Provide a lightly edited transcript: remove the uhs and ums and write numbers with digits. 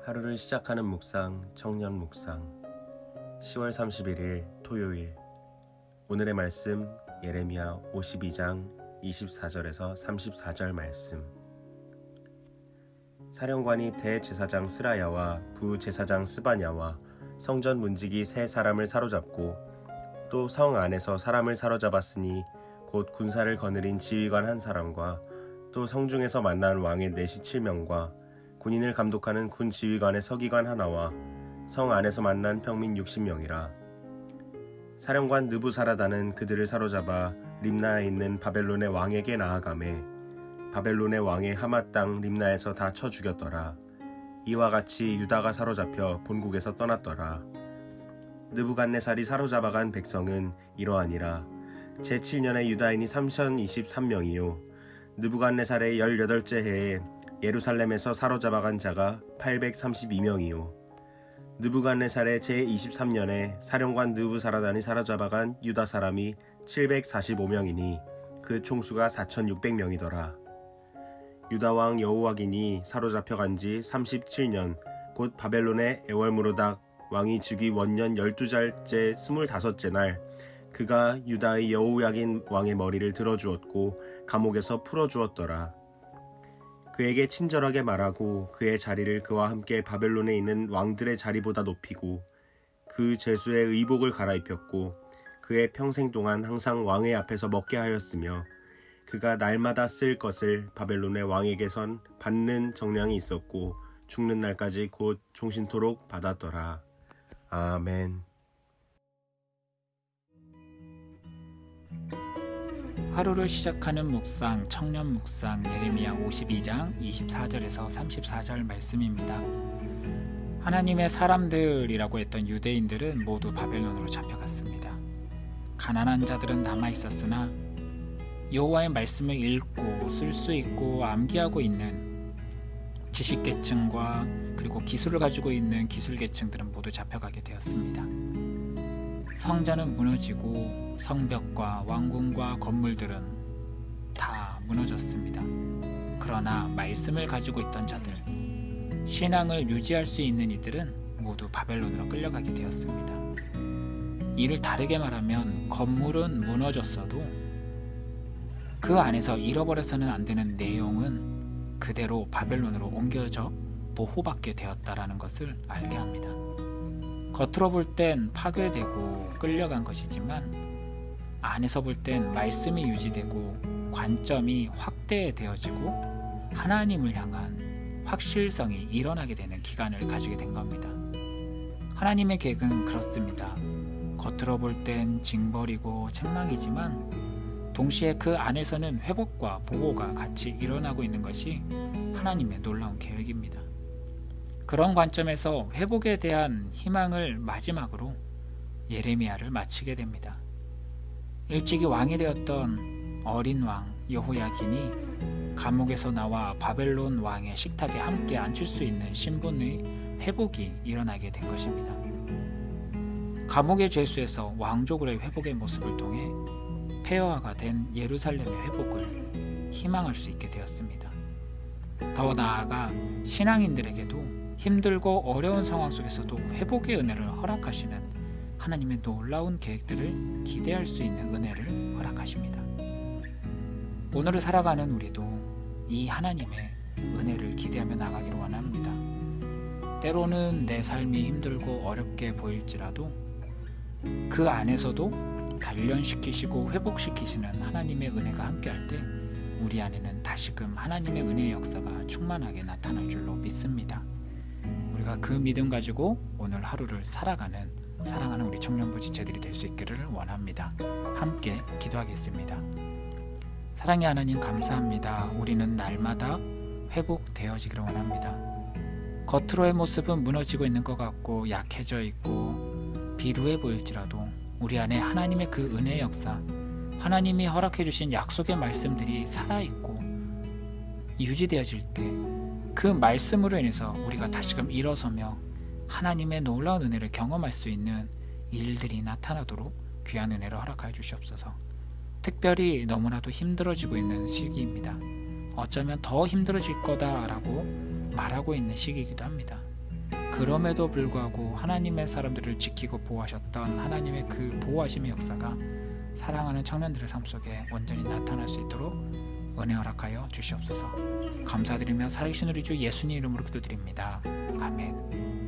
하루를 시작하는 묵상, 청년 묵상 10월 31일 토요일. 오늘의 말씀 예레미야 52장 24절에서 34절 말씀. 사령관이 대제사장 스라야와 부제사장 스바냐와 성전 문지기 세 사람을 사로잡고 또 성 안에서 사람을 사로잡았으니 곧 군사를 거느린 지휘관 한 사람과 또 성중에서 만난 왕의 내시 7명과 군인을 감독하는 군 지휘관의 서기관 하나와 성 안에서 만난 평민 60명이라. 사령관 느부사라다는 그들을 사로잡아 림나에 있는 바벨론의 왕에게 나아가매 바벨론의 왕의 하맛 땅 림나에서 다 쳐 죽였더라. 이와 같이 유다가 사로잡혀 본국에서 떠났더라. 느부갓네살이 사로잡아간 백성은 이러하니라. 제7년에 유다인이 3023명이요 느부갓네살의 18째 해에 예루살렘에서 사로잡아간 자가 832명이요 느부갓네살의 제23년에 사령관 느부사라단이 사로잡아간 유다 사람이 745명이니 그 총수가 4600명이더라. 유다 왕 여호와긴이 사로잡혀간 지 37년 곧 바벨론의 에월므로닥 왕이 즉위 원년 12달째 25째 날 그가 유다의 여호야긴 왕의 머리를 들어주었고 감옥에서 풀어주었더라. 그에게 친절하게 말하고 그의 자리를 그와 함께 바벨론에 있는 왕들의 자리보다 높이고 그 제수의 의복을 갈아입혔고 그의 평생 동안 항상 왕의 앞에서 먹게 하였으며 그가 날마다 쓸 것을 바벨론의 왕에게선 받는 정량이 있었고 죽는 날까지 곧 종신토록 받았더라. 아멘. 하루를 시작하는 묵상, 청년 묵상 예레미야 52장 24절에서 34절 말씀입니다. 하나님의 사람들이라고 했던 유대인들은 모두 바벨론으로 잡혀갔습니다. 가난한 자들은 남아있었으나 여호와의 말씀을 읽고 쓸 수 있고 암기하고 있는 지식계층과 그리고 기술을 가지고 있는 기술계층들은 모두 잡혀가게 되었습니다. 성전은 무너지고 성벽과 왕궁과 건물들은 다 무너졌습니다. 그러나 말씀을 가지고 있던 자들, 신앙을 유지할 수 있는 이들은 모두 바벨론으로 끌려가게 되었습니다. 이를 다르게 말하면 건물은 무너졌어도 그 안에서 잃어버려서는 안 되는 내용은 그대로 바벨론으로 옮겨져 보호받게 되었다라는 것을 알게 합니다. 겉으로 볼 땐 파괴되고 끌려간 것이지만 안에서 볼 땐 말씀이 유지되고 관점이 확대되어지고 하나님을 향한 확실성이 일어나게 되는 기간을 가지게 된 겁니다. 하나님의 계획은 그렇습니다. 겉으로 볼 땐 징벌이고 책망이지만 동시에 그 안에서는 회복과 보호가 같이 일어나고 있는 것이 하나님의 놀라운 계획입니다. 그런 관점에서 회복에 대한 희망을 마지막으로 예레미야를 마치게 됩니다. 일찍이 왕이 되었던 어린 왕 여호야긴이 감옥에서 나와 바벨론 왕의 식탁에 함께 앉을 수 있는 신분의 회복이 일어나게 된 것입니다. 감옥의 죄수에서 왕족으로의 회복의 모습을 통해 폐허화가 된 예루살렘의 회복을 희망할 수 있게 되었습니다. 더 나아가 신앙인들에게도 힘들고 어려운 상황 속에서도 회복의 은혜를 허락하시는 하나님의 놀라운 계획들을 기대할 수 있는 은혜를 허락하십니다. 오늘을 살아가는 우리도 이 하나님의 은혜를 기대하며 나가기를 원합니다. 때로는 내 삶이 힘들고 어렵게 보일지라도 그 안에서도 단련시키시고 회복시키시는 하나님의 은혜가 함께할 때 우리 안에는 다시금 하나님의 은혜의 역사가 충만하게 나타날 줄로 믿습니다. 우리가 그 믿음 가지고 오늘 하루를 살아가는 사랑하는 우리 청년부 지체들이 될 수 있기를 원합니다. 함께 기도하겠습니다. 사랑의 하나님 감사합니다. 우리는 날마다 회복되어지기를 원합니다. 겉으로의 모습은 무너지고 있는 것 같고 약해져 있고 비루해 보일지라도 우리 안에 하나님의 그 은혜의 역사, 하나님이 허락해 주신 약속의 말씀들이 살아있고 유지되어질 때 그 말씀으로 인해서 우리가 다시금 일어서며 하나님의 놀라운 은혜를 경험할 수 있는 일들이 나타나도록 귀한 은혜를 허락하여 주시옵소서. 특별히 너무나도 힘들어지고 있는 시기입니다. 어쩌면 더 힘들어질 거다라고 말하고 있는 시기이기도 합니다. 그럼에도 불구하고 하나님의 사람들을 지키고 보호하셨던 하나님의 그 보호하심의 역사가 사랑하는 청년들의 삶 속에 온전히 나타날 수 있도록 은혜 허락하여 주시옵소서. 감사드리며 살아계신 우리 주 예수님 이름으로 기도드립니다. 아멘.